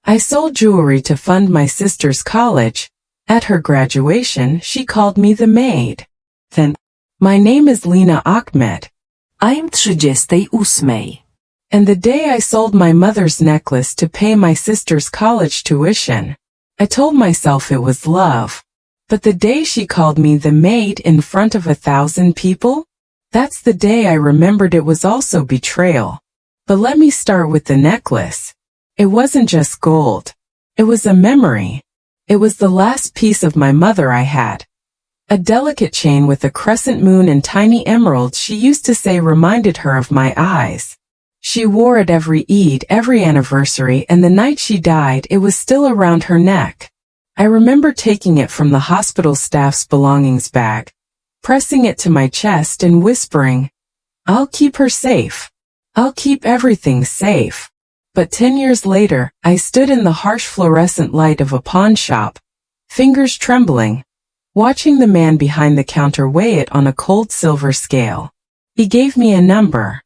I sold jewelry to fund my sister's college. At her graduation, she called me the Maid. Then, my name is Lena Ahmed. I'm 38. And the day I sold my mother's necklace to pay my sister's college tuition, I told myself it was love. But the day she called me the Maid in front of 1,000 people, that's the day I remembered it was also betrayal. But let me start with the necklace. It wasn't just gold. It was a memory. It was the last piece of my mother I had. A delicate chain with a crescent moon and tiny emeralds she used to say reminded her of my eyes. She wore it every Eid, every anniversary, and the night she died it was still around her neck. I remember taking it from the hospital staff's belongings bag, pressing it to my chest and whispering, "I'll keep her safe. I'll keep everything safe." But 10 years later, I stood in the harsh fluorescent light of a pawn shop, fingers trembling, watching the man behind the counter weigh it on a cold silver scale. He gave me a number.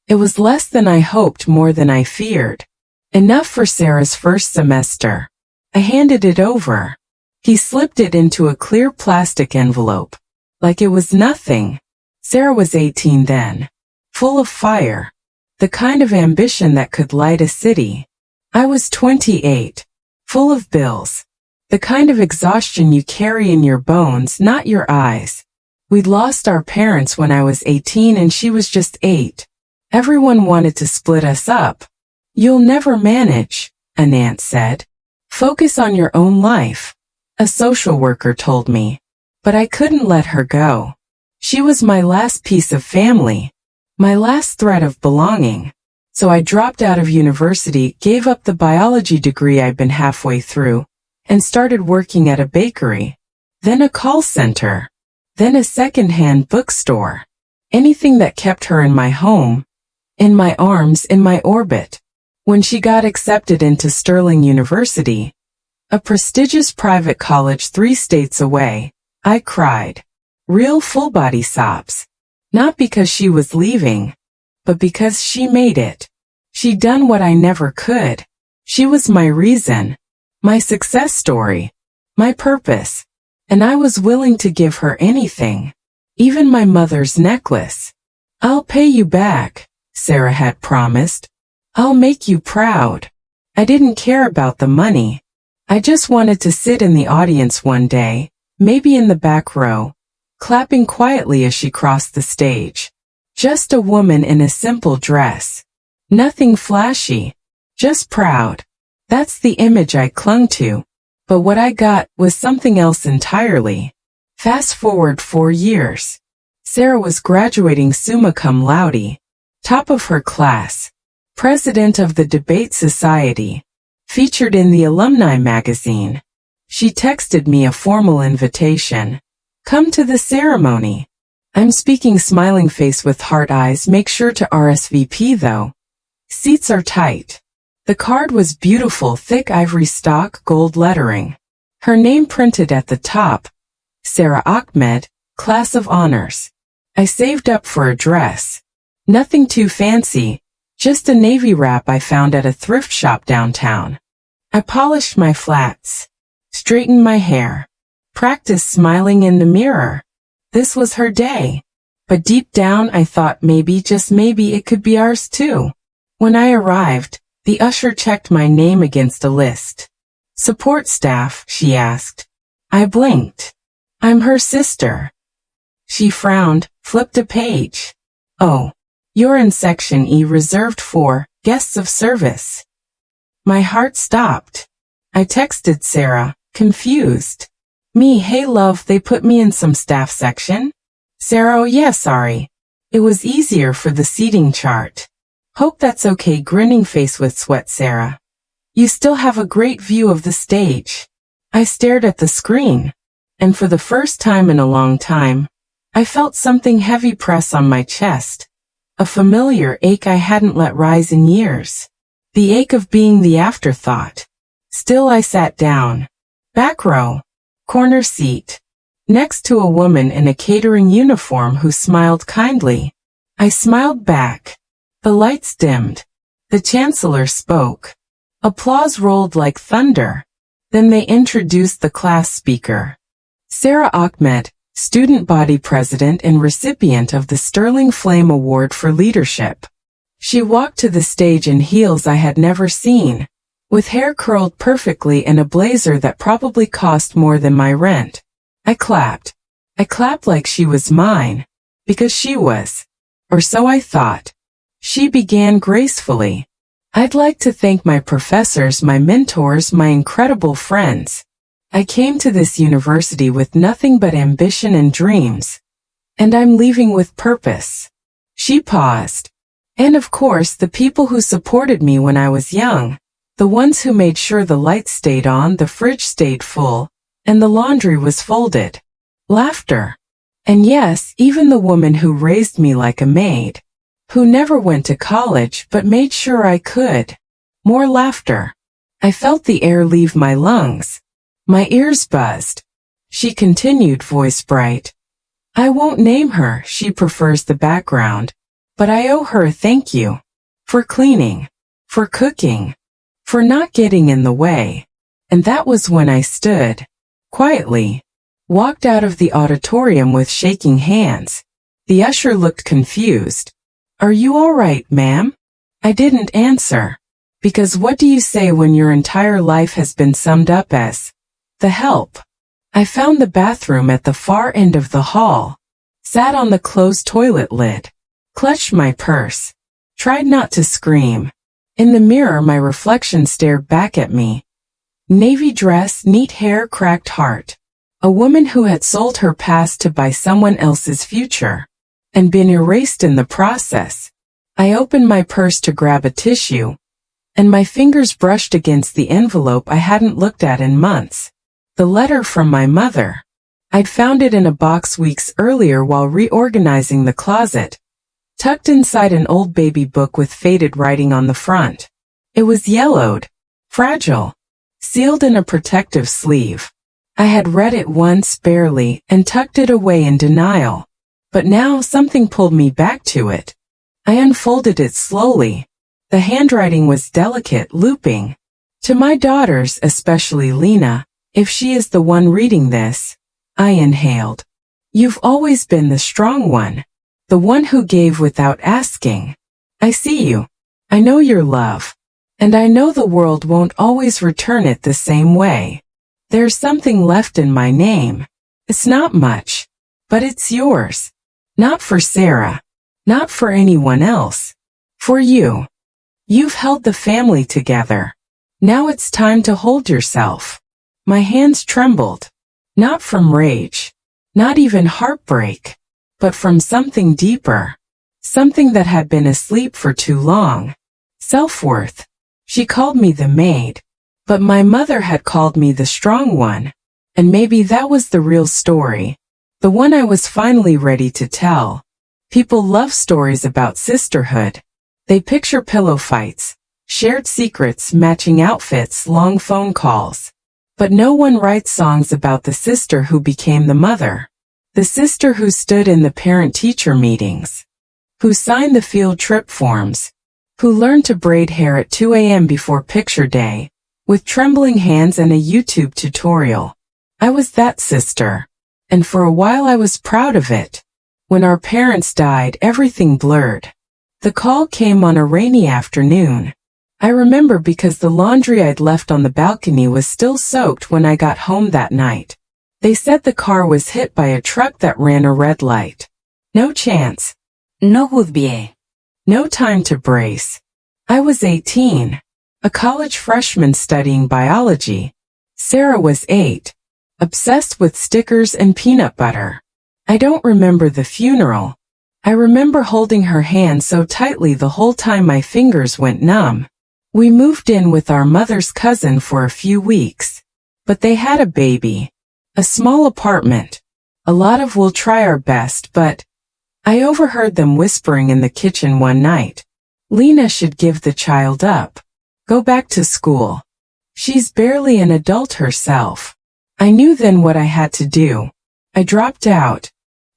It was less than I hoped, more than I feared. Enough for Sarah's first semester. I handed it over. He slipped it into a clear plastic envelope, like it was nothing. Sarah was 18 then, full of fire, the kind of ambition that could light a city. I was 28, full of bills, the kind of exhaustion you carry in your bones, not your eyes. We'd lost our parents when I was 18 and she was just 8. Everyone wanted to split us up. "You'll never manage," an aunt said. "Focus on your own life," a social worker told me. But I couldn't let her go. She was my last piece of family, my last thread of belonging. So I dropped out of university, gave up the biology degree I'd been halfway through, and started working at a bakery, then a call center, then a second-hand bookstore. Anything that kept her in my home, in my arms, in my orbit. When she got accepted into Sterling University, a prestigious private college 3 states away, I cried. Real full-body sobs. Not because she was leaving, but because she made it. She'd done what I never could. She was my reason, my success story, my purpose. And I was willing to give her anything, even my mother's necklace. "I'll pay you back," Sarah had promised. "I'll make you proud." I didn't care about the money. I just wanted to sit in the audience one day, maybe in the back row, clapping quietly as she crossed the stage. Just a woman in a simple dress. Nothing flashy. Just proud. That's the image I clung to. But what I got was something else entirely. Fast forward 4 years. Sarah was graduating summa cum laude, top of her class, president of the debate society, featured in the alumni magazine. She texted me a formal invitation. "Come to the ceremony." I'm speaking smiling face with heart eyes. "Make sure to RSVP though. Seats are tight." The card was beautiful, thick ivory stock gold lettering. Her name printed at the top. Sarah Ahmed, Class of Honors. I saved up for a dress. Nothing too fancy, just a navy wrap I found at a thrift shop downtown. I polished my flats, straightened my hair, practiced smiling in the mirror. This was her day. But deep down I thought maybe, just maybe, it could be ours too. When I arrived, the usher checked my name against a list. "Support staff?" she asked. I blinked. "I'm her sister." She frowned, flipped a page. "Oh, you're in section E, reserved for guests of service." My heart stopped. I texted Sarah, confused. "Me, hey love, they put me in some staff section?" Sarah, "Oh yeah, sorry. It was easier for the seating chart." "Hope that's okay." Grinning face with sweat. Sarah, "You still have a great view of the stage." I stared at the screen, and for the first time in a long time, I felt something heavy press on my chest. A familiar ache I hadn't let rise in years. The ache of being the afterthought. Still I sat down. Back row. Corner seat. Next to a woman in a catering uniform who smiled kindly. I smiled back. The lights dimmed. The chancellor spoke. Applause rolled like thunder. Then they introduced the class speaker. Sarah Ahmed, student body president and recipient of the Sterling Flame Award for Leadership. She walked to the stage in heels I had never seen, with hair curled perfectly and a blazer that probably cost more than my rent. I clapped. I clapped like she was mine, because she was. Or so I thought. She began gracefully. I'd like to thank my professors, my mentors, my incredible friends. I came to this university with nothing but ambition and dreams. And I'm leaving with purpose. She paused. And of course, the people who supported me when I was young, the ones who made sure the lights stayed on, the fridge stayed full, and the laundry was folded. Laughter. And yes, even the woman who raised me like a maid, who never went to college but made sure I could. More laughter. I felt the air leave my lungs. My ears buzzed. She continued, voice bright. I won't name her, she prefers the background. But I owe her a thank you. For cleaning. For cooking. For not getting in the way. And that was when I stood. Quietly. Walked out of the auditorium with shaking hands. The usher looked confused. Are you all right, ma'am? I didn't answer. Because what do you say when your entire life has been summed up as the help? I found the bathroom at the far end of the hall. Sat on the closed toilet lid. Clutched my purse. Tried not to scream. In the mirror, my reflection stared back at me. Navy dress, neat hair, cracked heart. A woman who had sold her past to buy someone else's future. And been erased in the process. I opened my purse to grab a tissue. And my fingers brushed against the envelope I hadn't looked at in months. The letter from my mother. I'd found it in a box weeks earlier while reorganizing the closet. Tucked inside an old baby book with faded writing on the front. It was yellowed. Fragile. Sealed in a protective sleeve. I had read it once barely and tucked it away in denial. But now something pulled me back to it. I unfolded it slowly. The handwriting was delicate, looping. To my daughters, especially Lena, if she is the one reading this, I inhaled. You've always been the strong one. The one who gave without asking. I see you. I know your love. And I know the world won't always return it the same way. There's something left in my name. It's not much. But it's yours. Not for Sarah. Not for anyone else. For you. You've held the family together. Now it's time to hold yourself. My hands trembled. Not from rage. Not even heartbreak. But from something deeper. Something that had been asleep for too long. Self-worth. She called me the maid. But my mother had called me the strong one. And maybe that was the real story. The one I was finally ready to tell. People love stories about sisterhood. They picture pillow fights, shared secrets, matching outfits, long phone calls. But no one writes songs about the sister who became the mother. The sister who stood in the parent-teacher meetings. Who signed the field trip forms. Who learned to braid hair at 2 a.m. before picture day, with trembling hands and a YouTube tutorial. I was that sister. And for a while I was proud of it. When our parents died, everything blurred. The call came on a rainy afternoon. I remember because the laundry I'd left on the balcony was still soaked when I got home that night. They said the car was hit by a truck that ran a red light. No chance. No hudbie. No time to brace. I was 18. A college freshman studying biology. Sarah was 8. Obsessed with stickers and peanut butter. I don't remember the funeral. I remember holding her hand so tightly the whole time my fingers went numb. We moved in with our mother's cousin for a few weeks. But they had a baby. A small apartment. A lot of "we'll try our best, but..." I overheard them whispering in the kitchen one night. Lena should give the child up. Go back to school. She's barely an adult herself. I knew then what I had to do. I dropped out.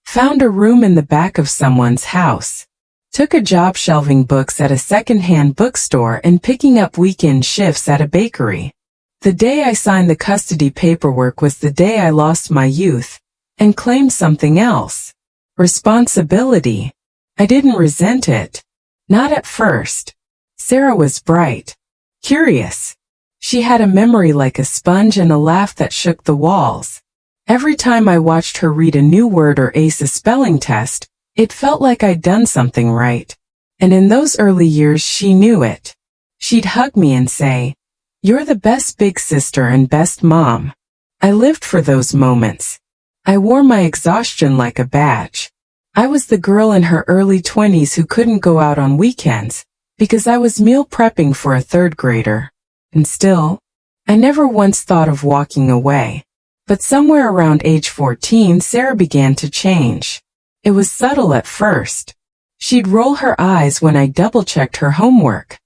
Found a room in the back of someone's house. took a job shelving books at a second-hand bookstore and picking up weekend shifts at a bakery. The day I signed the custody paperwork was the day I lost my youth and claimed something else. Responsibility. I didn't resent it. Not at first. Sarah was bright. Curious. She had a memory like a sponge and a laugh that shook the walls. Every time I watched her read a new word or ace a spelling test, it felt like I'd done something right. And in those early years she knew it. She'd hug me and say, "You're the best big sister and best mom." I lived for those moments. I wore my exhaustion like a badge. I was the girl in her early 20s who couldn't go out on weekends because I was meal prepping for a third grader. And still, I never once thought of walking away. But somewhere around age 14, Sarah began to change. It was subtle at first. She'd roll her eyes when I double-checked her homework.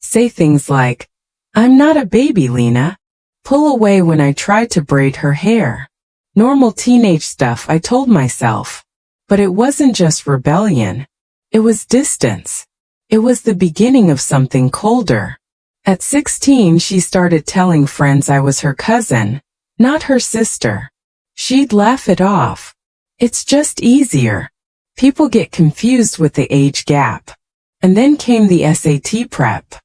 Say things like, "I'm not a baby, Lena." Pull away when I tried to braid her hair. Normal teenage stuff, I told myself. But it wasn't just rebellion. It was distance. It was the beginning of something colder. At 16, she started telling friends I was her cousin, not her sister. She'd laugh it off. It's just easier. People get confused with the age gap. And then came the SAT prep,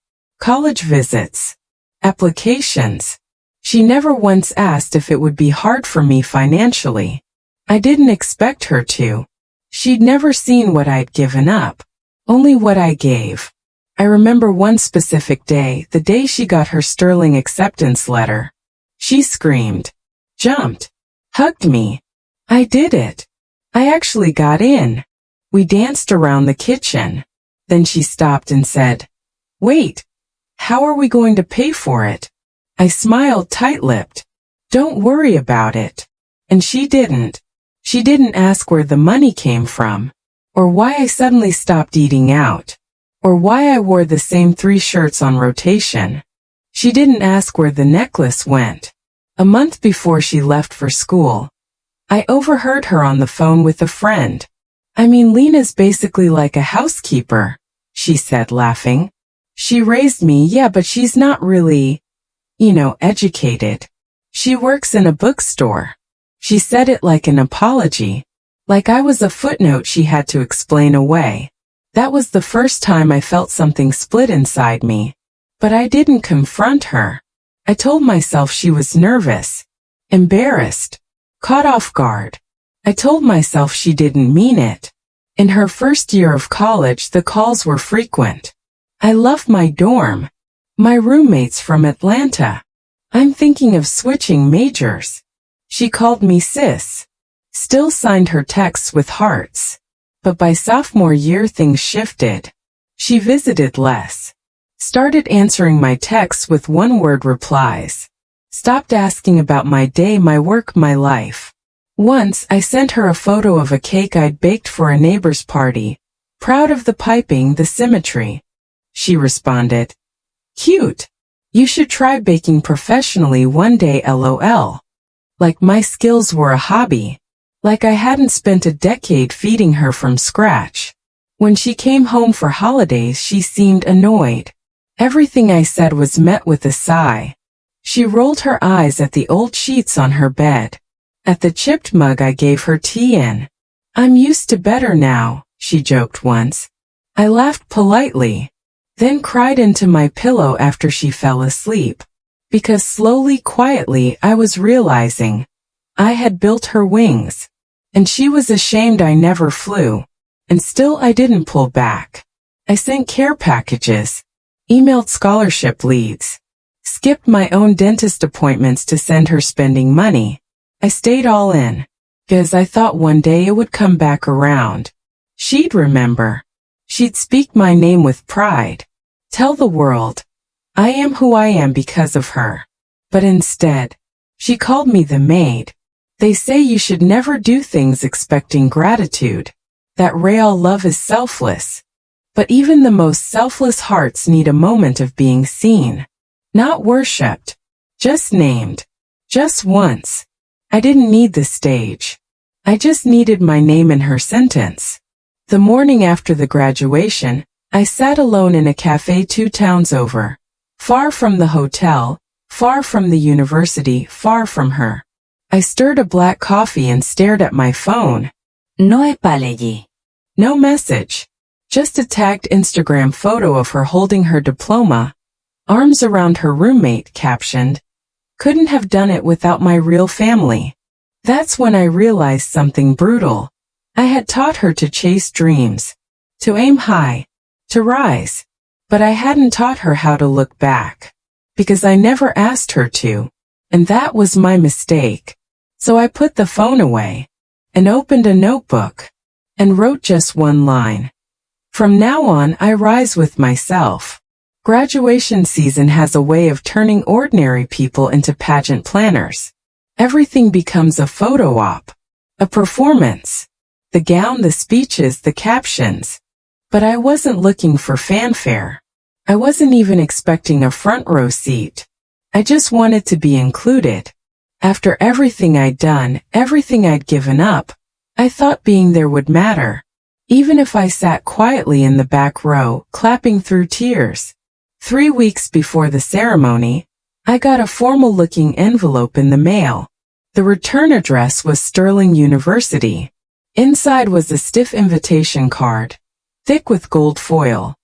college visits, applications. She never once asked if it would be hard for me financially. I didn't expect her to. She'd never seen what I'd given up, only what I gave. I remember one specific day, the day she got her sterling acceptance letter. She screamed, jumped, hugged me. I did it. I actually got in. We danced around the kitchen. Then she stopped and said, "Wait, how are we going to pay for it?" I smiled tight-lipped. "Don't worry about it." And she didn't. She didn't ask where the money came from, or why I suddenly stopped eating out, or why I wore the same 3 shirts on rotation. She didn't ask where the necklace went. A month before she left for school, I overheard her on the phone with a friend. "I mean, Lena's basically like a housekeeper," she said, laughing. "She raised me, yeah, but she's not really, educated. She works in a bookstore." She said it like an apology, like I was a footnote she had to explain away. That was the first time I felt something split inside me. But I didn't confront her. I told myself she was nervous, embarrassed, caught off guard. I told myself she didn't mean it. In her first year of college, the calls were frequent. I love my dorm. My roommates from Atlanta. I'm thinking of switching majors. She called me sis. Still signed her texts with hearts. But by sophomore year things shifted. She visited less. Started answering my texts with one-word replies. Stopped asking about my day, my work, my life. Once, I sent her a photo of a cake I'd baked for a neighbor's party. Proud of the piping, the symmetry. She responded, "Cute. You should try baking professionally one day, LOL. Like my skills were a hobby. Like I hadn't spent a decade feeding her from scratch. When she came home for holidays, she seemed annoyed. Everything I said was met with a sigh. She rolled her eyes at the old sheets on her bed. At the chipped mug I gave her tea in. "I'm used to better now," she joked once. I laughed politely, then cried into my pillow after she fell asleep. Because slowly, quietly, I was realizing I had built her wings. And she was ashamed I never flew. And still I didn't pull back. I sent care packages, emailed scholarship leads, skipped my own dentist appointments to send her spending money. I stayed all in, because I thought one day it would come back around. She'd remember. She'd speak my name with pride. Tell the world, I am who I am because of her. But instead, she called me the maid. They say you should never do things expecting gratitude. That real love is selfless. But even the most selfless hearts need a moment of being seen. Not worshipped. Just named. Just once. I didn't need the stage. I just needed my name in her sentence. The morning after the graduation, I sat alone in a cafe 2 towns over, far from the hotel, far from the university, far from her. I stirred a black coffee and stared at my phone. No è palegli. No message. Just a tagged Instagram photo of her holding her diploma, arms around her roommate, captioned, "Couldn't have done it without my real family." That's when I realized something brutal. I had taught her to chase dreams, to aim high, to rise. But I hadn't taught her how to look back, because I never asked her to, and that was my mistake. So I put the phone away, and opened a notebook, and wrote just one line. From now on, I rise with myself. Graduation season has a way of turning ordinary people into pageant planners. Everything becomes a photo op, a performance. The gown, the speeches, the captions. But I wasn't looking for fanfare. I wasn't even expecting a front row seat. I just wanted to be included. After everything I'd done, everything I'd given up, I thought being there would matter. Even if I sat quietly in the back row, clapping through tears. 3 weeks before the ceremony, I got a formal-looking envelope in the mail. The return address was Sterling University. Inside was a stiff invitation card, thick with gold foil.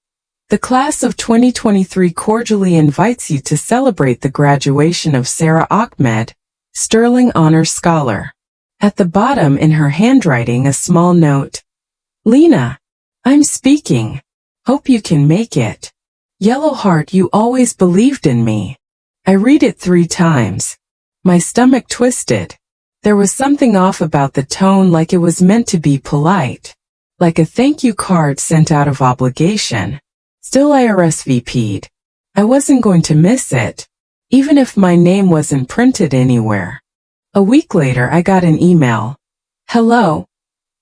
The class of 2023 cordially invites you to celebrate the graduation of Sarah Ahmed, Sterling Honors Scholar. At the bottom in her handwriting a small note. Lena, I'm speaking. Hope you can make it. Yellow heart, you always believed in me. I read it 3 times. My stomach twisted. There was something off about the tone, like it was meant to be polite. Like a thank you card sent out of obligation. Still I RSVP'd. I wasn't going to miss it, even if my name wasn't printed anywhere. A week later I got an email. Hello.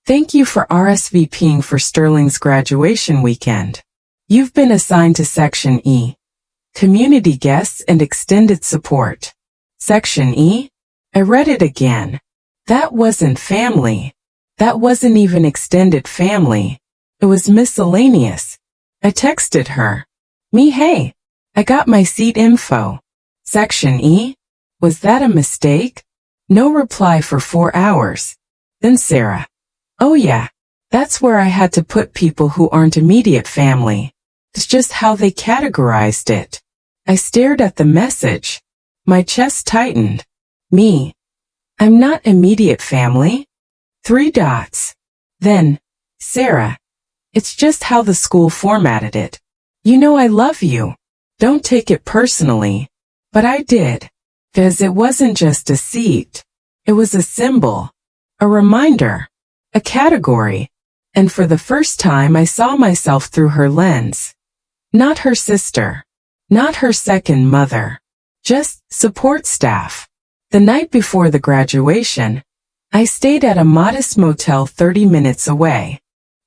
Thank you for RSVPing for Sterling's graduation weekend. You've been assigned to Section E. Community guests and extended support. Section E? I read it again. That wasn't family. That wasn't even extended family. It was miscellaneous. I texted her. Me, hey, I got my seat info. Section E? Was that a mistake? No reply for 4 hours. Then Sarah. Oh yeah, that's where I had to put people who aren't immediate family. It's just how they categorized it. I stared at the message. My chest tightened. Me. I'm not immediate family. 3 dots. Then, Sarah. It's just how the school formatted it. You know I love you. Don't take it personally. But I did. Because it wasn't just a seat. It was a symbol. A reminder. A category. And for the first time I saw myself through her lens. Not her sister. Not her second mother. Just support staff. The night before the graduation, I stayed at a modest motel 30 minutes away.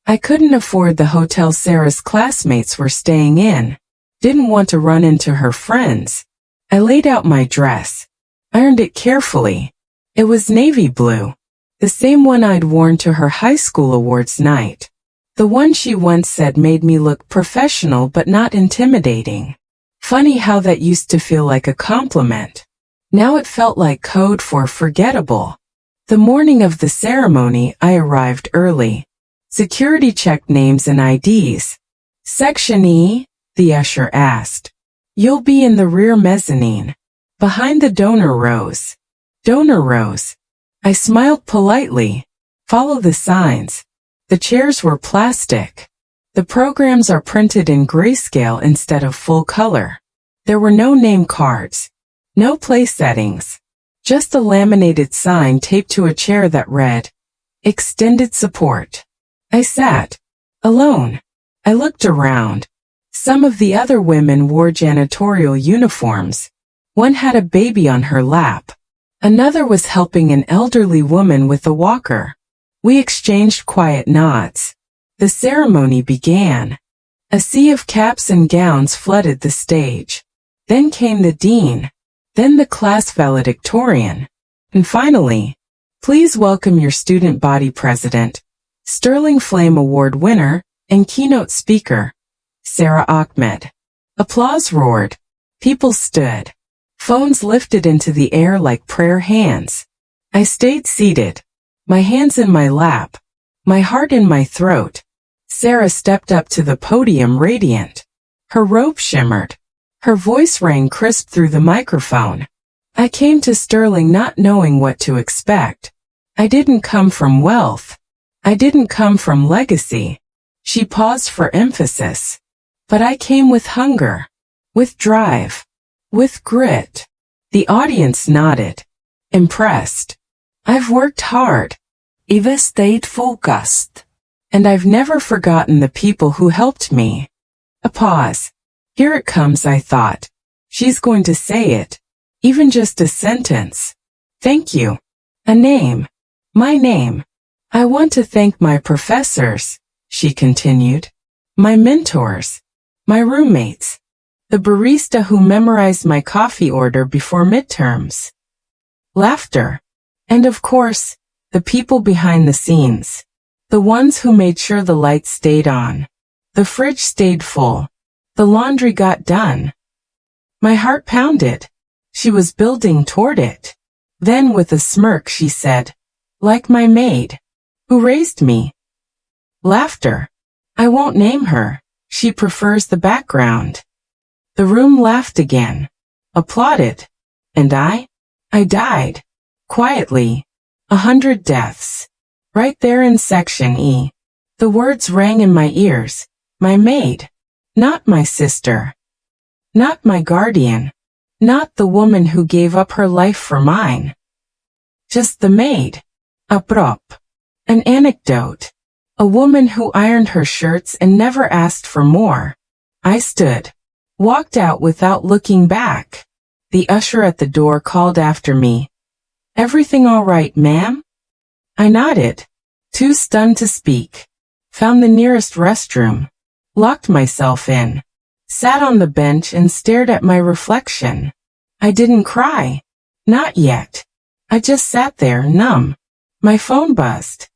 I couldn't afford the hotel Sarah's classmates were staying in. Didn't want to run into her friends. I laid out my dress. Ironed it carefully. It was navy blue. The same one I'd worn to her high school awards night. The one she once said made me look professional but not intimidating. Funny how that used to feel like a compliment. Now it felt like code for forgettable. The morning of the ceremony, I arrived early. Security checked names and IDs. Section E? The usher asked. You'll be in the rear mezzanine. Behind the donor rows. Donor rows. I smiled politely. Follow the signs. The chairs were plastic. The programs are printed in grayscale instead of full color. There were no name cards. No place settings. Just a laminated sign taped to a chair that read, Extended Support. I sat. Alone. I looked around. Some of the other women wore janitorial uniforms. One had a baby on her lap. Another was helping an elderly woman with a walker. We exchanged quiet nods. The ceremony began. A sea of caps and gowns flooded the stage. Then came the dean. Then the class valedictorian. And finally, please welcome your student body president, Sterling Flame Award winner and keynote speaker, Sarah Ahmed. Applause roared. People stood. Phones lifted into the air like prayer hands. I stayed seated, my hands in my lap, my heart in my throat. Sarah stepped up to the podium radiant. Her robe shimmered. Her voice rang crisp through the microphone. I came to Sterling not knowing what to expect. I didn't come from wealth. I didn't come from legacy. She paused for emphasis. But I came with hunger, with drive, with grit. The audience nodded, impressed. I've worked hard. Eva stayed focused. And I've never forgotten the people who helped me. A pause. Here it comes, I thought. She's going to say it. Even just a sentence. Thank you. A name. My name. I want to thank my professors, she continued. My mentors. My roommates. The barista who memorized my coffee order before midterms. Laughter. And of course, the people behind the scenes. The ones who made sure the lights stayed on. The fridge stayed full. The laundry got done. My heart pounded. She was building toward it. Then with a smirk she said, like my maid, who raised me. Laughter. I won't name her. She prefers the background. The room laughed again. Applauded. And I died. Quietly. 100 deaths. Right there in section E. The words rang in my ears. My maid. Not my sister. Not my guardian. Not the woman who gave up her life for mine. Just the maid. A prop. An anecdote. A woman who ironed her shirts and never asked for more. I stood. Walked out without looking back. The usher at the door called after me. Everything all right, ma'am? I nodded. Too stunned to speak. Found the nearest restroom. Locked myself in. Sat on the bench and stared at my reflection. I didn't cry. Not yet. I just sat there, numb. My phone buzzed.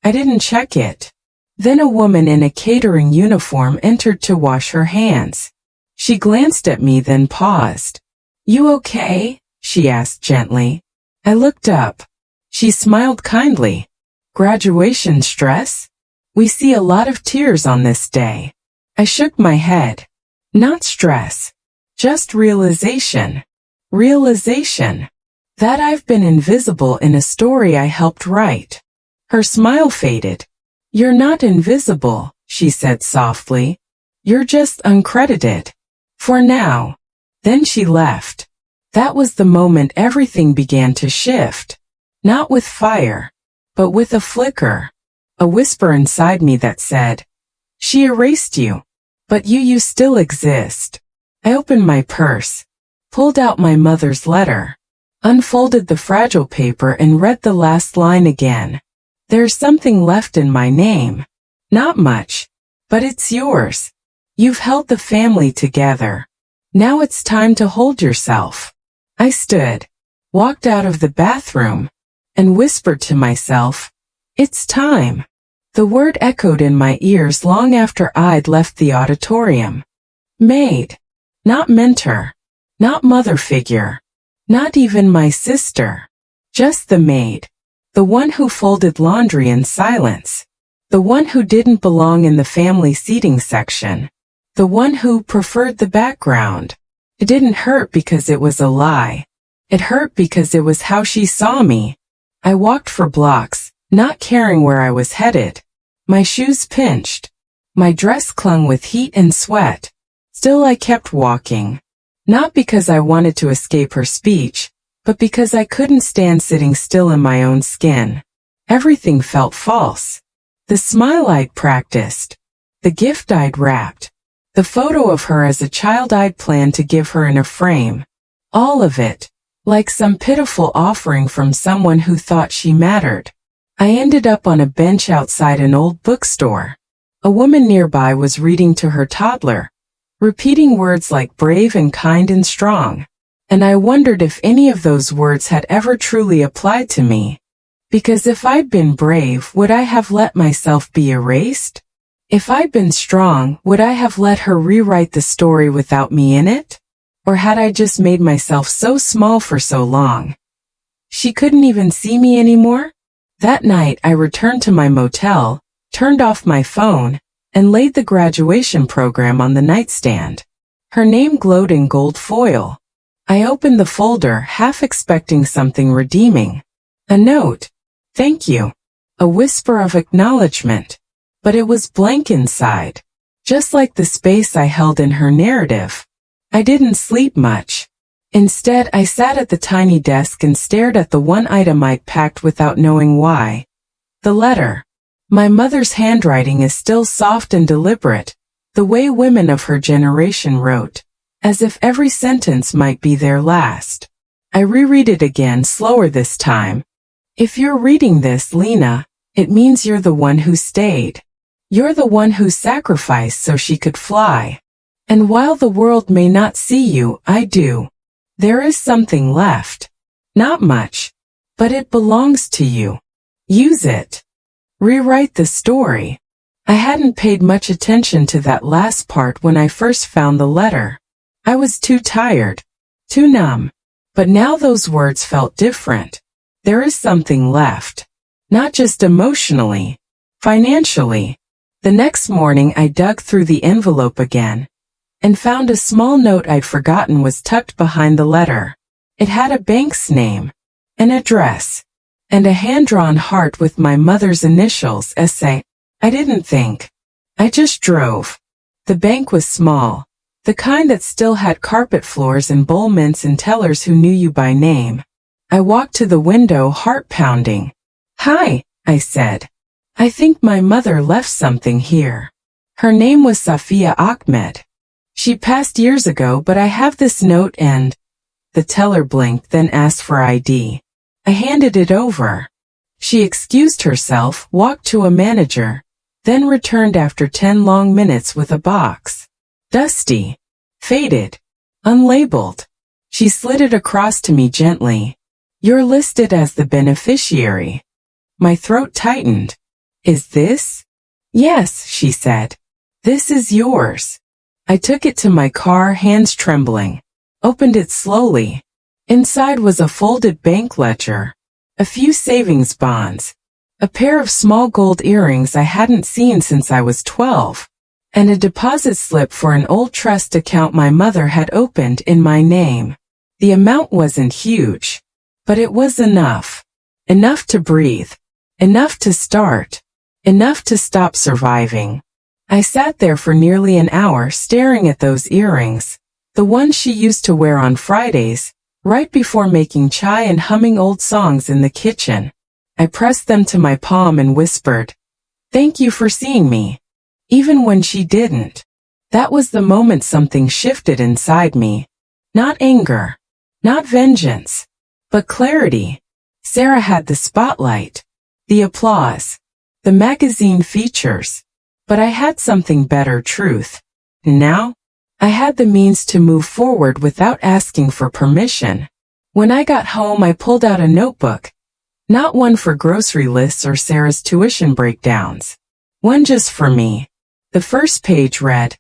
I didn't check it. Then a woman in a catering uniform entered to wash her hands. She glanced at me, then paused. You okay? She asked gently. I looked up. She smiled kindly. Graduation stress? We see a lot of tears on this day. I shook my head. Not stress. Just realization. Realization. That I've been invisible in a story I helped write. Her smile faded. You're not invisible, she said softly. You're just uncredited. For now. Then she left. That was the moment everything began to shift. Not with fire, but with a flicker. A whisper inside me that said, she erased you. But you still exist. I opened my purse. Pulled out my mother's letter. Unfolded the fragile paper and read the last line again. There's something left in my name. Not much. But it's yours. You've held the family together. Now it's time to hold yourself. I stood. Walked out of the bathroom. And whispered to myself, it's time. The word echoed in my ears long after I'd left the auditorium. Maid. Not mentor. Not mother figure. Not even my sister. Just the maid. The one who folded laundry in silence. The one who didn't belong in the family seating section. The one who preferred the background. It didn't hurt because it was a lie. It hurt because it was how she saw me. I walked for blocks, not caring where I was headed. My shoes pinched. My dress clung with heat and sweat. Still I kept walking. Not because I wanted to escape her speech, but because I couldn't stand sitting still in my own skin. Everything felt false. The smile I'd practiced. The gift I'd wrapped. The photo of her as a child I'd planned to give her in a frame. All of it, like some pitiful offering from someone who thought she mattered. I ended up on a bench outside an old bookstore. A woman nearby was reading to her toddler, repeating words like brave and kind and strong. And I wondered if any of those words had ever truly applied to me. Because if I'd been brave, would I have let myself be erased? If I'd been strong, would I have let her rewrite the story without me in it? Or had I just made myself so small for so long? She couldn't even see me anymore? That night I returned to my motel, turned off my phone, and laid the graduation program on the nightstand. Her name glowed in gold foil. I opened the folder, half expecting something redeeming. A note. Thank you. A whisper of acknowledgement. But it was blank inside. Just like the space I held in her narrative. I didn't sleep much. Instead, I sat at the tiny desk and stared at the one item I'd packed without knowing why. The letter. My mother's handwriting is still soft and deliberate, the way women of her generation wrote, as if every sentence might be their last. I reread it again, slower this time. If you're reading this, Lena, it means you're the one who stayed. You're the one who sacrificed so she could fly. And while the world may not see you, I do. There is something left. Not much. But it belongs to you. Use it. Rewrite the story. I hadn't paid much attention to that last part when I first found the letter. I was too tired. Too numb. But now those words felt different. There is something left. Not just emotionally. Financially. The next morning I dug through the envelope again and found a small note I'd forgotten was tucked behind the letter. It had a bank's name, an address, and a hand-drawn heart with my mother's initials, S.A. I didn't think. I just drove. The bank was small, the kind that still had carpet floors and bowl mints and tellers who knew you by name. I walked to the window, heart pounding. Hi, I said. I think my mother left something here. Her name was Safia Ahmed. She passed years ago, but I have this note and... The teller blinked, then asked for ID. I handed it over. She excused herself, walked to a manager, then returned after 10 long minutes with a box. Dusty. Faded. Unlabeled. She slid it across to me gently. You're listed as the beneficiary. My throat tightened. Is this? Yes, she said. This is yours. I took it to my car, hands trembling. Opened it slowly. Inside was a folded bank ledger, a few savings bonds, a pair of small gold earrings I hadn't seen since I was 12, and a deposit slip for an old trust account my mother had opened in my name. The amount wasn't huge, but it was enough. Enough to breathe. Enough to start. Enough to stop surviving. I sat there for nearly an hour staring at those earrings, the ones she used to wear on Fridays, right before making chai and humming old songs in the kitchen. I pressed them to my palm and whispered, "Thank you for seeing me." Even when she didn't. That was the moment something shifted inside me. Not anger. Not vengeance. But clarity. Sarah had the spotlight. The applause. The magazine features. But I had something better, truth. Now, I had the means to move forward without asking for permission. When I got home, I pulled out a notebook. Not one for grocery lists or Sarah's tuition breakdowns. One just for me. The first page read,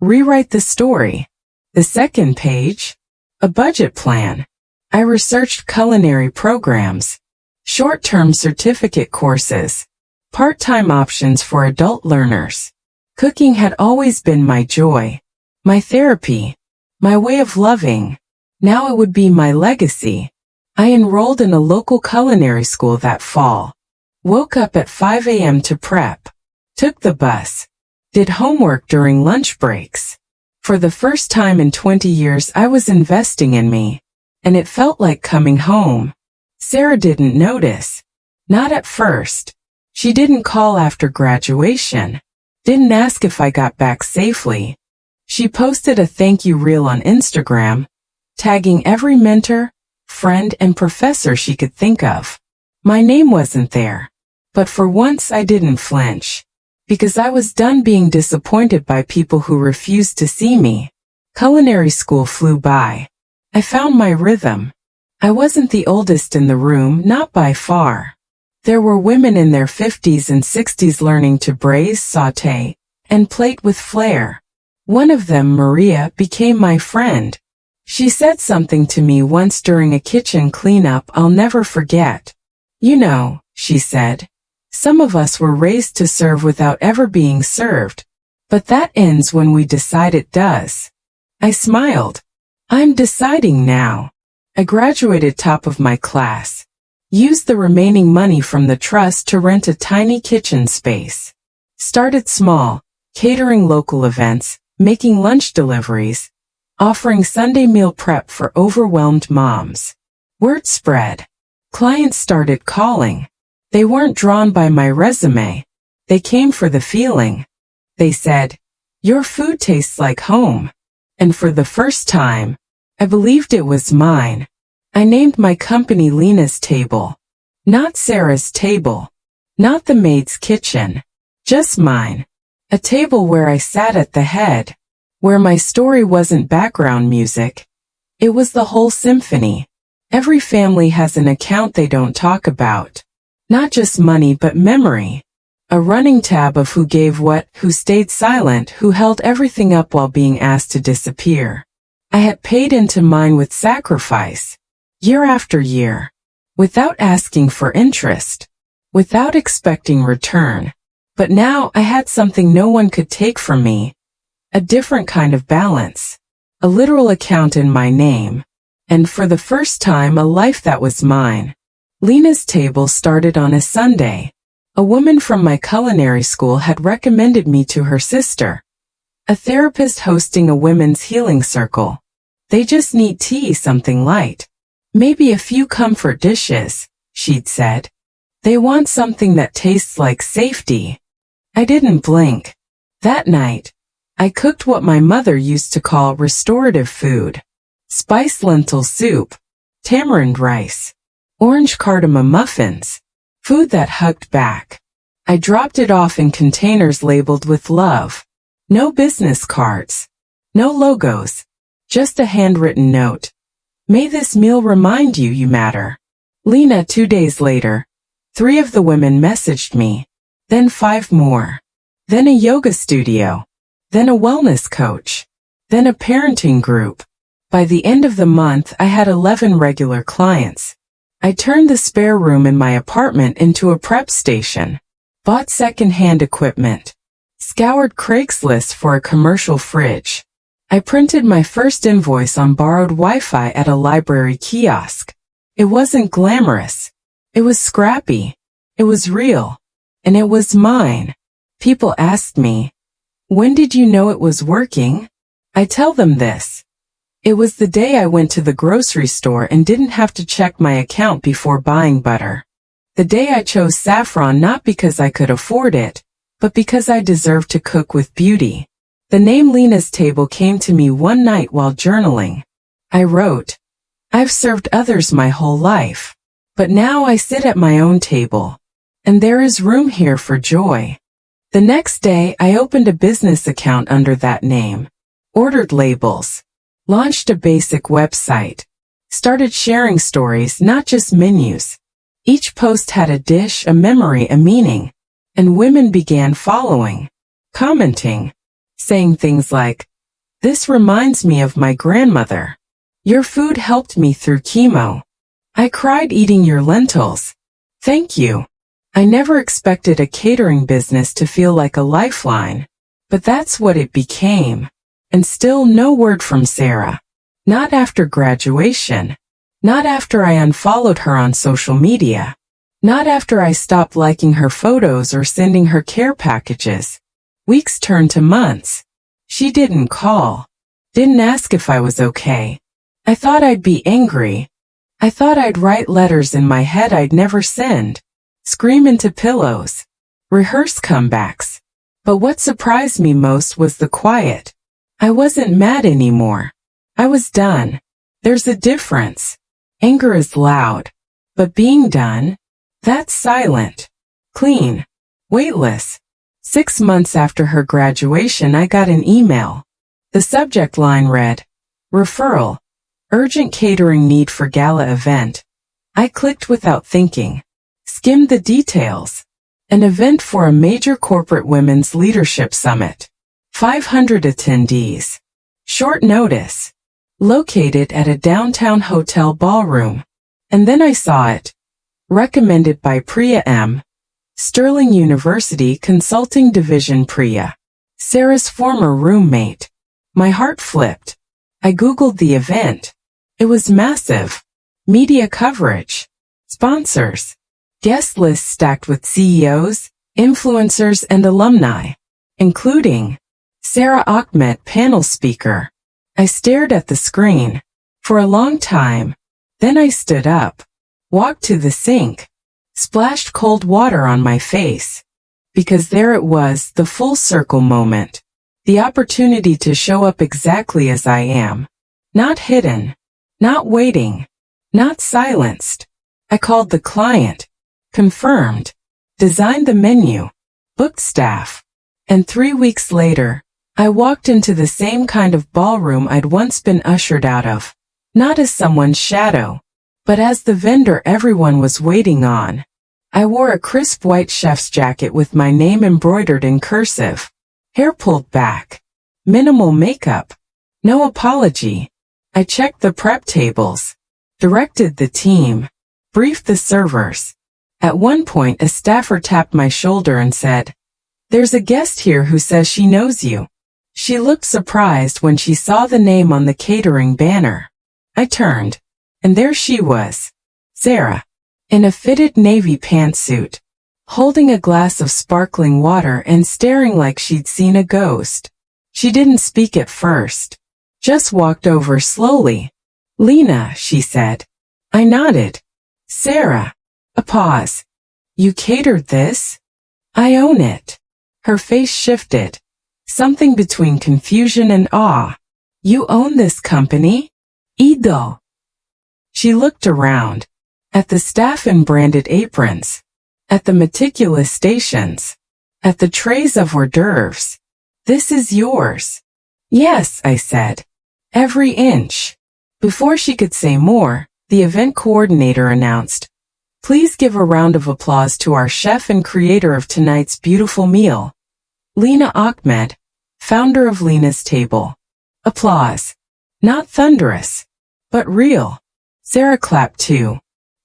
"Rewrite the story." The second page, a budget plan. I researched culinary programs, short-term certificate courses, part-time options for adult learners. Cooking had always been my joy, my therapy, my way of loving. Now it would be my legacy. I enrolled in a local culinary school that fall. Woke up at 5 a.m. to prep. Took the bus. Did homework during lunch breaks. For the first time in 20 years, I was investing in me. And it felt like coming home. Sarah didn't notice. Not at first. She didn't call after graduation. Didn't ask if I got back safely. She posted a thank you reel on Instagram, tagging every mentor, friend, and professor she could think of. My name wasn't there. But for once I didn't flinch. Because I was done being disappointed by people who refused to see me. Culinary school flew by. I found my rhythm. I wasn't the oldest in the room, not by far. There were women in their 50s and 60s learning to braise, sauté, and plate with flair. One of them, Maria, became my friend. She said something to me once during a kitchen cleanup I'll never forget. You know, she said, some of us were raised to serve without ever being served. But that ends when we decide it does. I smiled. I'm deciding now. I graduated top of my class. Used the remaining money from the trust to rent a tiny kitchen space. Started small, catering local events, making lunch deliveries, offering Sunday meal prep for overwhelmed moms. Word spread. Clients started calling. They weren't drawn by my resume. They came for the feeling. They said, "Your food tastes like home." And for the first time, I believed it was mine. I named my company Lena's Table. Not Sarah's table. Not the maid's kitchen. Just mine. A table where I sat at the head. Where my story wasn't background music. It was the whole symphony. Every family has an account they don't talk about. Not just money but memory. A running tab of who gave what, who stayed silent, who held everything up while being asked to disappear. I had paid into mine with sacrifice. Year after year. Without asking for interest. Without expecting return. But now I had something no one could take from me. A different kind of balance. A literal account in my name. And for the first time a life that was mine. Lena's Table started on a Sunday. A woman from my culinary school had recommended me to her sister. A therapist hosting a women's healing circle. They just need tea, something light. Maybe a few comfort dishes, she'd said. They want something that tastes like safety. I didn't blink. That night, I cooked what my mother used to call restorative food. Spiced lentil soup, tamarind rice, orange cardamom muffins, food that hugged back. I dropped it off in containers labeled with love. No business cards. No logos. Just a handwritten note. May this meal remind you you matter. Lena. 2 days later, 3 of the women messaged me. Then 5 more. Then a yoga studio. Then a wellness coach. Then a parenting group. By the end of the month I had 11 regular clients. I turned the spare room in my apartment into a prep station. Bought second-hand equipment. Scoured Craigslist for a commercial fridge. I printed my first invoice on borrowed Wi-Fi at a library kiosk. It wasn't glamorous. It was scrappy. It was real. And it was mine. People asked me, "When did you know it was working?" I tell them this. It was the day I went to the grocery store and didn't have to check my account before buying butter. The day I chose saffron not because I could afford it, but because I deserved to cook with beauty. The name Lena's Table came to me one night while journaling. I wrote, "I've served others my whole life. But now I sit at my own table. And there is room here for joy." The next day I opened a business account under that name. Ordered labels. Launched a basic website. Started sharing stories, not just menus. Each post had a dish, a memory, a meaning. And women began following. Commenting. Saying things like, "This reminds me of my grandmother. Your food helped me through chemo. I cried eating your lentils. Thank you." I never expected a catering business to feel like a lifeline. But that's what it became. And still no word from Sarah. Not after graduation. Not after I unfollowed her on social media. Not after I stopped liking her photos or sending her care packages. Weeks turned to months. She didn't call. Didn't ask if I was okay. I thought I'd be angry. I thought I'd write letters in my head I'd never send. Scream into pillows. Rehearse comebacks. But what surprised me most was the quiet. I wasn't mad anymore. I was done. There's a difference. Anger is loud. But being done? That's silent. Clean. Weightless. 6 months after her graduation I got an email. The subject line read, "Referral. Urgent catering need for gala event." I clicked without thinking. Skimmed the details. An event for a major corporate women's leadership summit. 500 attendees. Short notice. Located at a downtown hotel ballroom. And then I saw it. Recommended by Priya M. Sterling University Consulting Division. Priya, Sarah's former roommate. My heart flipped. I googled the event. It was massive. Media coverage. Sponsors. Guest list stacked with CEOs, influencers, and alumni, including Sarah Ahmed, panel speaker. I stared at the screen for a long time. Then I stood up, walked to the sink, splashed cold water on my face. Because there it was, the full circle moment. The opportunity to show up exactly as I am. Not hidden. Not waiting. Not silenced. I called the client. Confirmed. Designed the menu. Booked staff. And 3 weeks later, I walked into the same kind of ballroom I'd once been ushered out of. Not as someone's shadow, but as the vendor everyone was waiting on. I wore a crisp white chef's jacket with my name embroidered in cursive. Hair pulled back. Minimal makeup. No apology. I checked the prep tables. Directed the team. Briefed the servers. At one point a staffer tapped my shoulder and said, "There's a guest here who says she knows you." She looked surprised when she saw the name on the catering banner. I turned, and there she was. Sarah. In a fitted navy pantsuit. Holding a glass of sparkling water and staring like she'd seen a ghost. She didn't speak at first. Just walked over slowly. "Lena," she said. I nodded. "Sarah." A pause. "You catered this?" "I own it." Her face shifted. Something between confusion and awe. "You own this company?" "Ido." She looked around. At the staff in branded aprons. At the meticulous stations. At the trays of hors d'oeuvres. "This is yours." "Yes," I said. "Every inch." Before she could say more, the event coordinator announced, "Please give a round of applause to our chef and creator of tonight's beautiful meal, Lena Ahmed, founder of Lena's Table." Applause. Not thunderous, but real. Sarah clapped too,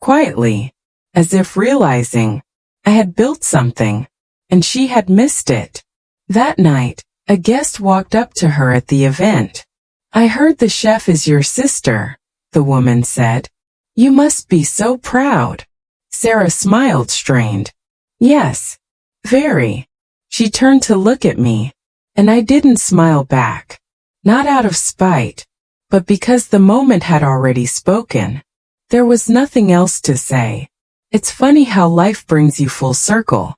quietly, as if realizing I had built something, and she had missed it. That night, a guest walked up to her at the event. "I heard the chef is your sister," the woman said. "You must be so proud." Sarah smiled, strained. "Yes, very." She turned to look at me, and I didn't smile back. Not out of spite, but because the moment had already spoken. There was nothing else to say. It's funny how life brings you full circle.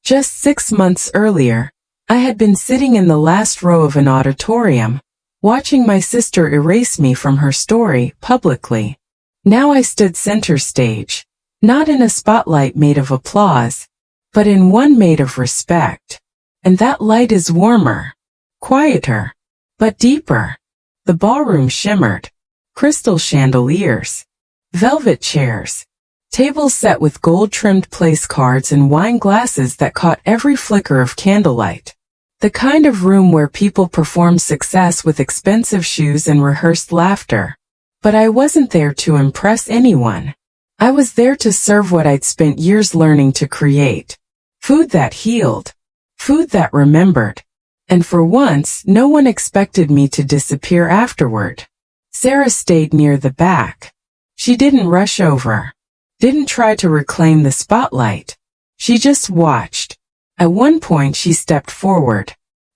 Just 6 months earlier, I had been sitting in the last row of an auditorium, watching my sister erase me from her story publicly. Now I stood center stage. Not in a spotlight made of applause, but in one made of respect. And that light is warmer, quieter, but deeper. The ballroom shimmered. Crystal chandeliers, velvet chairs, tables set with gold-trimmed place cards and wine glasses that caught every flicker of candlelight. The kind of room where people perform success with expensive shoes and rehearsed laughter. But I wasn't there to impress anyone. I was there to serve what I'd spent years learning to create. Food that healed. Food that remembered. And for once, no one expected me to disappear afterward. Sarah stayed near the back. She didn't rush over. Didn't try to reclaim the spotlight. She just watched. At one point she stepped forward.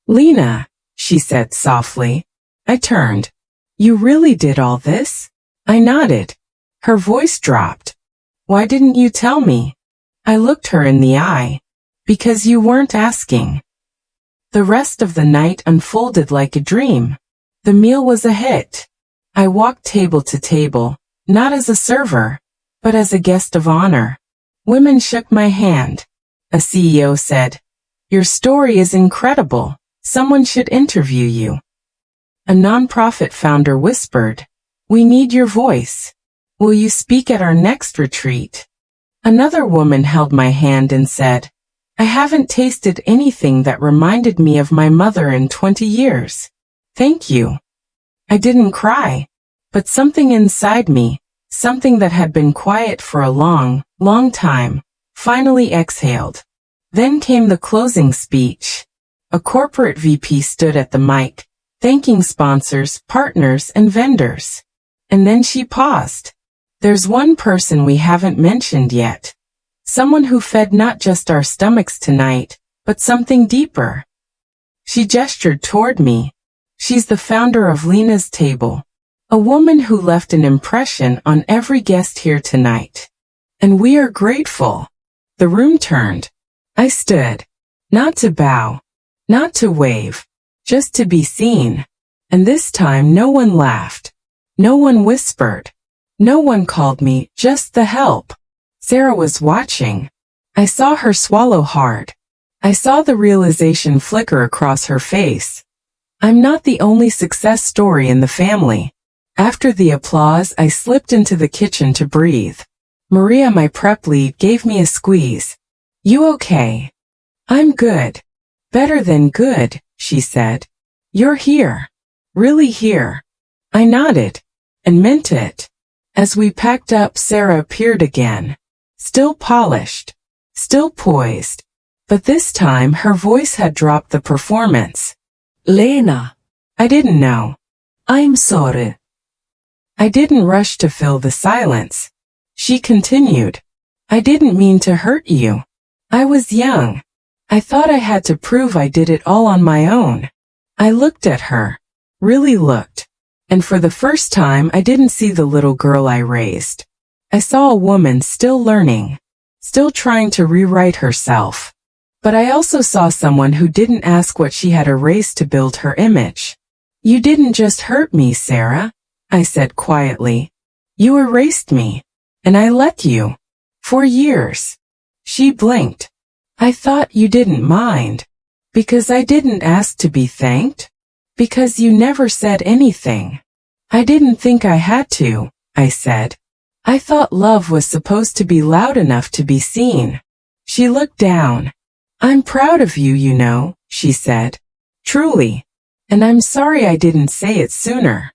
"Lena," she said softly. I turned. "You really did all this?" I nodded. Her voice dropped. "Why didn't you tell me?" I looked her in the eye. "Because you weren't asking." The rest of the night unfolded like a dream. The meal was a hit. I walked table to table, not as a server, but as a guest of honor. Women shook my hand. A CEO said, "Your story is incredible. Someone should interview you." A nonprofit founder whispered, "We need your voice. Will you speak at our next retreat?" Another woman held my hand and said, I haven't tasted anything that reminded me of my mother in 20 years. Thank you. I didn't cry, but something inside me, something that had been quiet for a long, long time, finally exhaled. Then came the closing speech. A corporate VP stood at the mic, thanking sponsors, partners, and vendors. And then she paused. There's one person we haven't mentioned yet. Someone who fed not just our stomachs tonight, but something deeper. She gestured toward me. She's the founder of Lena's Table, a woman who left an impression on every guest here tonight. And we are grateful. The room turned. I stood. Not to bow. Not to wave. Just to be seen. And this time no one laughed. No one whispered. No one called me, just the help. Sarah was watching. I saw her swallow hard. I saw the realization flicker across her face. I'm not the only success story in the family. After the applause, I slipped into the kitchen to breathe. Maria, my prep lead, gave me a squeeze. You okay? I'm good. Better than good, she said. You're here. Really here. I nodded. And meant it. As we packed up, Sarah appeared again. Still polished. Still poised. But this time her voice had dropped the performance. Lena. I didn't know. I'm sorry. I didn't rush to fill the silence. She continued. I didn't mean to hurt you. I was young. I thought I had to prove I did it all on my own. I looked at her. Really looked. And for the first time I didn't see the little girl I raised. I saw a woman still learning. Still trying to rewrite herself. But I also saw someone who didn't ask what she had erased to build her image. You didn't just hurt me, Sarah, I said quietly. You erased me. And I let you. For years. She blinked. I thought you didn't mind. Because I didn't ask to be thanked? Because you never said anything. I didn't think I had to, I said. I thought love was supposed to be loud enough to be seen. She looked down. I'm proud of you, you know, she said. Truly. And I'm sorry I didn't say it sooner.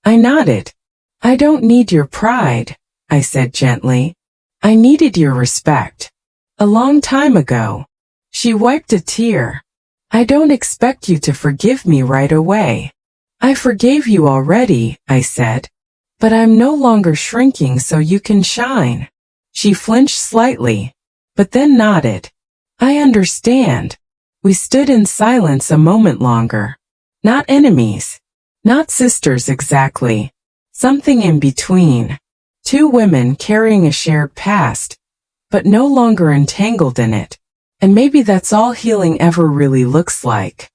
I nodded. I don't need your pride, I said gently. I needed your respect. A long time ago. She wiped a tear. I don't expect you to forgive me right away. I forgave you already, I said. But I'm no longer shrinking so you can shine. She flinched slightly, but then nodded. I understand. We stood in silence a moment longer. Not enemies. Not sisters exactly. Something in between. Two women carrying a shared past, but no longer entangled in it. And maybe that's all healing ever really looks like.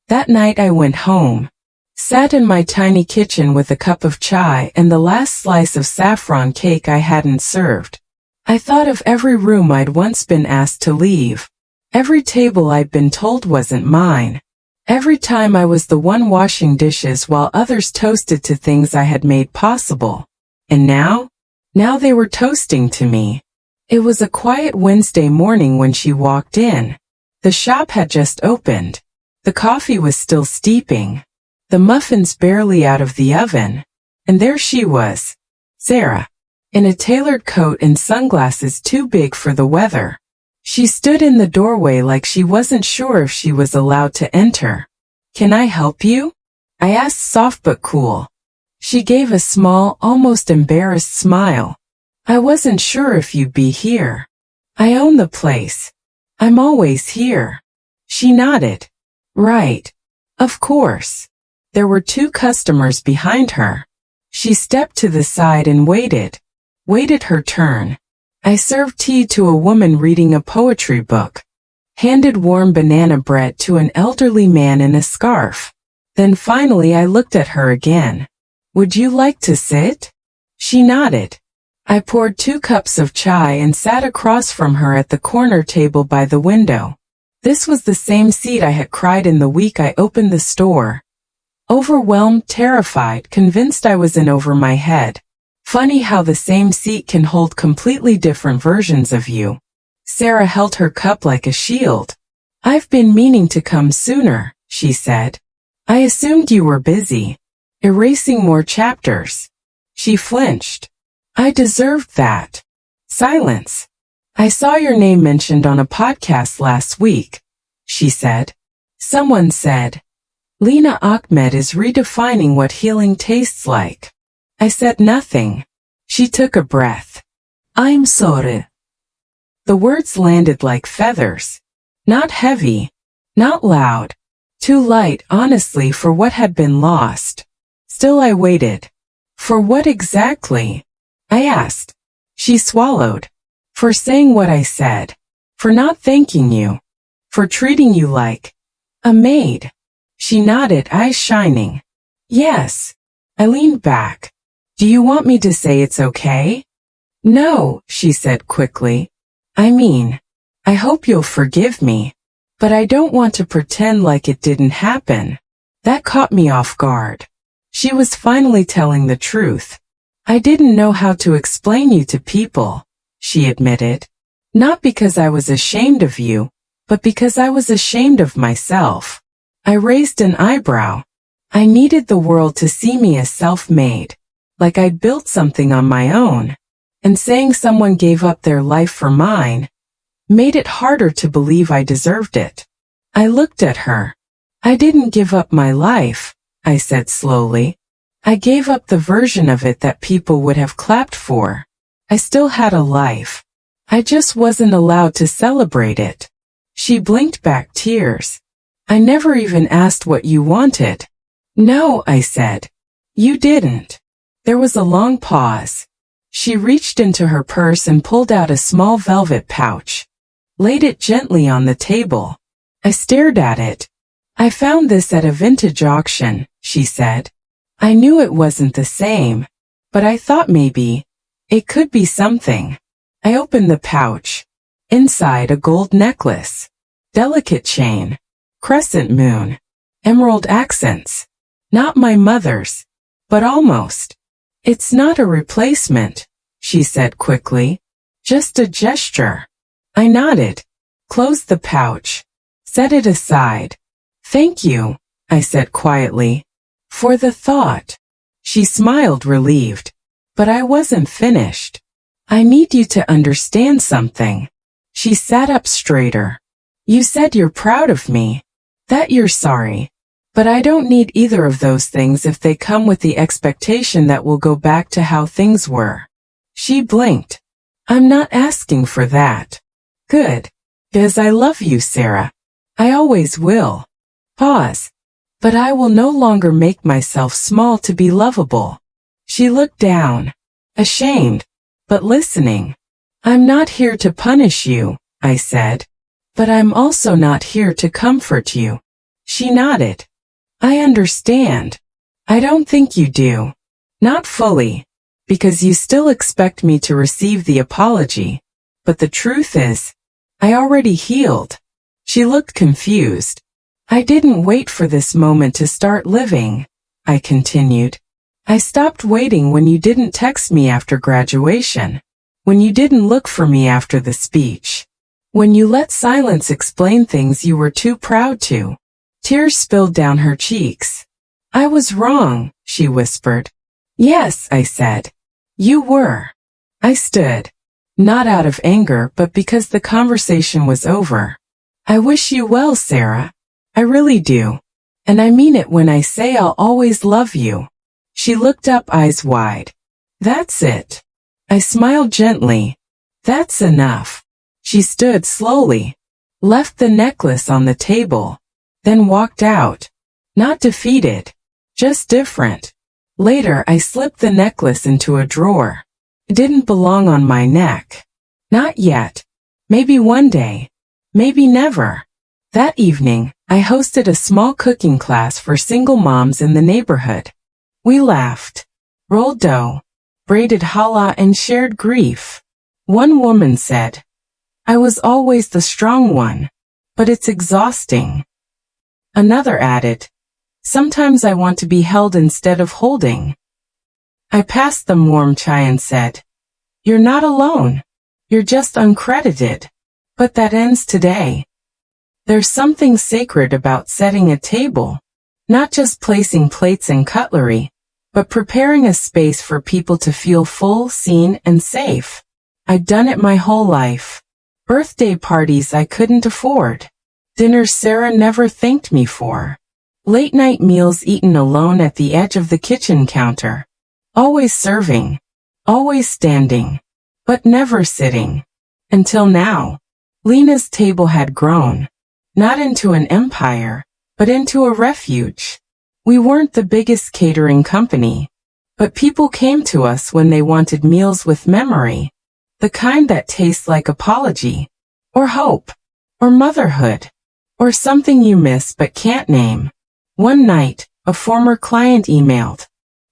That night I went home. Sat in my tiny kitchen with a cup of chai and the last slice of saffron cake I hadn't served. I thought of every room I'd once been asked to leave. Every table I'd been told wasn't mine. Every time I was the one washing dishes while others toasted to things I had made possible. And now? Now they were toasting to me. It was a quiet Wednesday morning when she walked in. The shop had just opened. The coffee was still steeping. The muffins barely out of the oven. And there she was. Sarah. In a tailored coat and sunglasses too big for the weather. She stood in the doorway like she wasn't sure if she was allowed to enter. Can I help you? I asked, soft but cool. She gave a small, almost embarrassed smile. I wasn't sure if you'd be here. I own the place. I'm always here. She nodded. Right. Of course. There were two customers behind her. She stepped to the side and waited. Waited her turn. I served tea to a woman reading a poetry book. Handed warm banana bread to an elderly man in a scarf. Then finally I looked at her again. Would you like to sit? She nodded. I poured 2 cups of chai and sat across from her at the corner table by the window. This was the same seat I had cried in the week I opened the store. Overwhelmed, terrified, convinced I was in over my head. Funny how the same seat can hold completely different versions of you. Sarah held her cup like a shield. I've been meaning to come sooner, she said. I assumed you were busy. Erasing more chapters. She flinched. I deserved that. Silence. I saw your name mentioned on a podcast last week, she said. Someone said, Lena Ahmed is redefining what healing tastes like. I said nothing. She took a breath. I'm sorry. The words landed like feathers. Not heavy. Not loud. Too light, honestly, for what had been lost. Still I waited. For what exactly? I asked. She swallowed. For saying what I said. For not thanking you. For treating you like a maid. She nodded, eyes shining. Yes. I leaned back. Do you want me to say it's okay? No, she said quickly. I mean, I hope you'll forgive me. But I don't want to pretend like it didn't happen. That caught me off guard. She was finally telling the truth. I didn't know how to explain you to people, she admitted. Not because I was ashamed of you, but because I was ashamed of myself. I raised an eyebrow. I needed the world to see me as self-made, like I'd built something on my own. And saying someone gave up their life for mine made it harder to believe I deserved it. I looked at her. I didn't give up my life, I said slowly. I gave up the version of it that people would have clapped for. I still had a life. I just wasn't allowed to celebrate it. She blinked back tears. I never even asked what you wanted. No, I said. You didn't. There was a long pause. She reached into her purse and pulled out a small velvet pouch. Laid it gently on the table. I stared at it. I found this at a vintage auction, she said. I knew it wasn't the same, but I thought maybe it could be something. I opened the pouch. Inside a gold necklace. Delicate chain. Crescent moon. Emerald accents. Not my mother's, but almost. It's not a replacement, she said quickly. Just a gesture. I nodded. Closed the pouch. Set it aside. Thank you, I said quietly. For the thought. She smiled relieved. But I wasn't finished. I need you to understand something. She sat up straighter. You said you're proud of me. That you're sorry. But I don't need either of those things if they come with the expectation that we'll go back to how things were. She blinked. I'm not asking for that. Good. Because I love you, Sarah. I always will. Pause. But I will no longer make myself small to be lovable. She looked down. Ashamed. But listening. I'm not here to punish you, I said. But I'm also not here to comfort you. She nodded. I understand. I don't think you do. Not fully. Because you still expect me to receive the apology. But the truth is, I already healed. She looked confused. I didn't wait for this moment to start living, I continued. I stopped waiting when you didn't text me after graduation. When you didn't look for me after the speech. When you let silence explain things you were too proud to. Tears spilled down her cheeks. I was wrong, she whispered. Yes, I said. You were. I stood. Not out of anger, but because the conversation was over. I wish you well, Sarah. I really do. And I mean it when I say I'll always love you. She looked up, eyes wide. That's it. I smiled gently. That's enough. She stood slowly. Left the necklace on the table. Then walked out. Not defeated. Just different. Later I slipped the necklace into a drawer. It didn't belong on my neck. Not yet. Maybe one day. Maybe never. That evening, I hosted a small cooking class for single moms in the neighborhood. We laughed, rolled dough, braided challah, and shared grief. One woman said, I was always the strong one, but it's exhausting. Another added, sometimes I want to be held instead of holding. I passed them warm chai and said, "You're not alone. You're just uncredited." But that ends today. There's something sacred about setting a table, not just placing plates and cutlery, but preparing a space for people to feel full, seen, and safe. I've done it my whole life. Birthday parties I couldn't afford. Dinners Sarah never thanked me for. Late-night meals eaten alone at the edge of the kitchen counter. Always serving. Always standing. But never sitting. Until now. Lena's table had grown. Not into an empire, but into a refuge. We weren't the biggest catering company. But people came to us when they wanted meals with memory. The kind that tastes like apology. Or hope. Or motherhood. Or something you miss but can't name. One night, a former client emailed.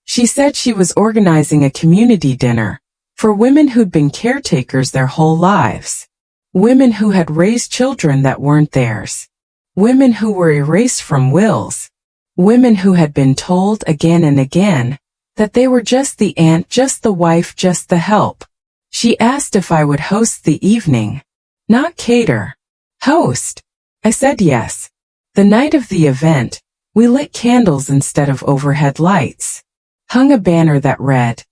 She said she was organizing a community dinner for women who'd been caretakers their whole lives. Women who had raised children that weren't theirs. Women who were erased from wills. Women who had been told again and again that they were just the aunt, just the wife, just the help. She asked if I would host the evening. Not cater. Host. I said yes. The night of the event, we lit candles instead of overhead lights. Hung a banner that read,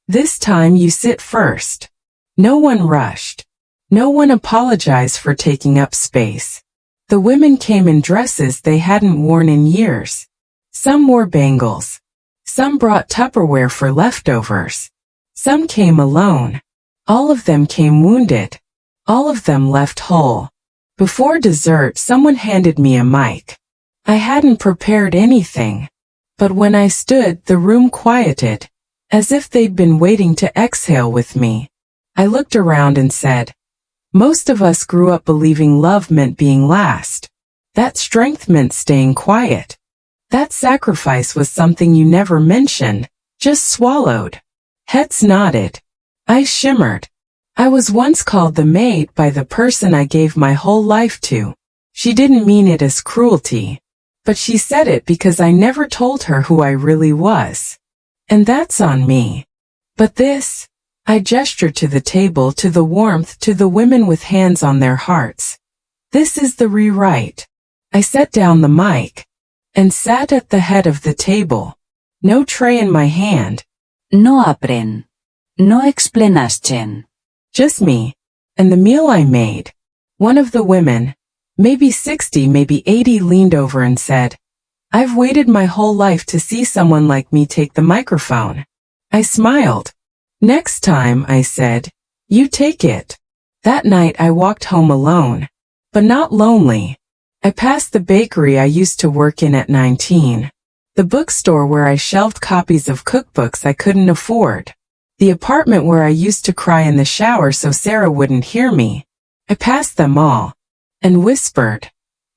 "This time you sit first." No one rushed. No one apologized for taking up space. The women came in dresses they hadn't worn in years. Some wore bangles. Some brought Tupperware for leftovers. Some came alone. All of them came wounded. All of them left whole. Before dessert, someone handed me a mic. I hadn't prepared anything. But when I stood, the room quieted, as if they'd been waiting to exhale with me. I looked around and said, most of us grew up believing love meant being last. That strength meant staying quiet. That sacrifice was something you never mentioned, just swallowed. Heads nodded. Eyes shimmered. I was once called the maid by the person I gave my whole life to. She didn't mean it as cruelty. But she said it because I never told her who I really was. And that's on me. But this, I gestured to the table, to the warmth, to the women with hands on their hearts. This is the rewrite. I set down the mic and sat at the head of the table. No tray in my hand. No apren. No explanaschen. Just me. And the meal I made. One of the women, maybe 60, maybe 80, leaned over and said, I've waited my whole life to see someone like me take the microphone. I smiled. Next time, I said, you take it. That night I walked home alone. But not lonely. I passed the bakery I used to work in at 19. The bookstore where I shelved copies of cookbooks I couldn't afford. The apartment where I used to cry in the shower so Sarah wouldn't hear me. I passed them all. And whispered,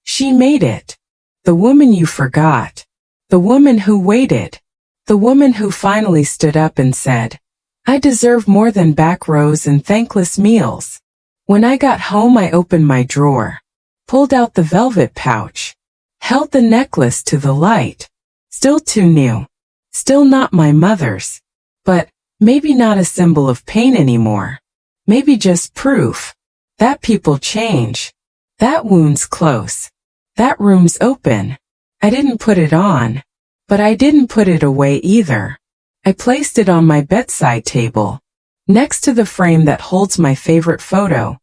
she made it. The woman you forgot. The woman who waited. The woman who finally stood up and said, I deserve more than back rows and thankless meals. When I got home, I opened my drawer, pulled out the velvet pouch, held the necklace to the light. Still too new. Still not my mother's. But maybe not a symbol of pain anymore. Maybe just proof that people change. That wound's close. That room's open. I didn't put it on, but I didn't put it away either. I placed it on my bedside table, next to the frame that holds my favorite photo.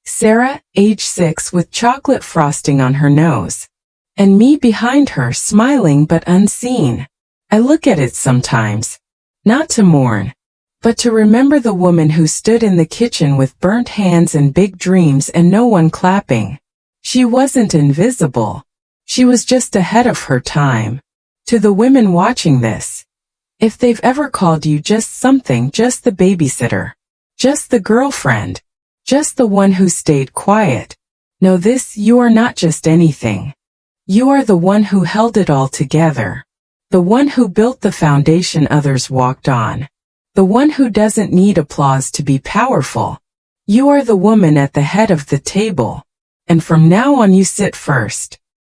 Sarah, age 6, with chocolate frosting on her nose. And me behind her, smiling but unseen. I look at it sometimes, not to mourn, but to remember the woman who stood in the kitchen with burnt hands and big dreams and no one clapping. She wasn't invisible. She was just ahead of her time. To the women watching this, if they've ever called you just something, just the babysitter, just the girlfriend, just the one who stayed quiet, know this: you are not just anything. You are the one who held it all together. The one who built the foundation others walked on. The one who doesn't need applause to be powerful. You are the woman at the head of the table. And from now on you sit first.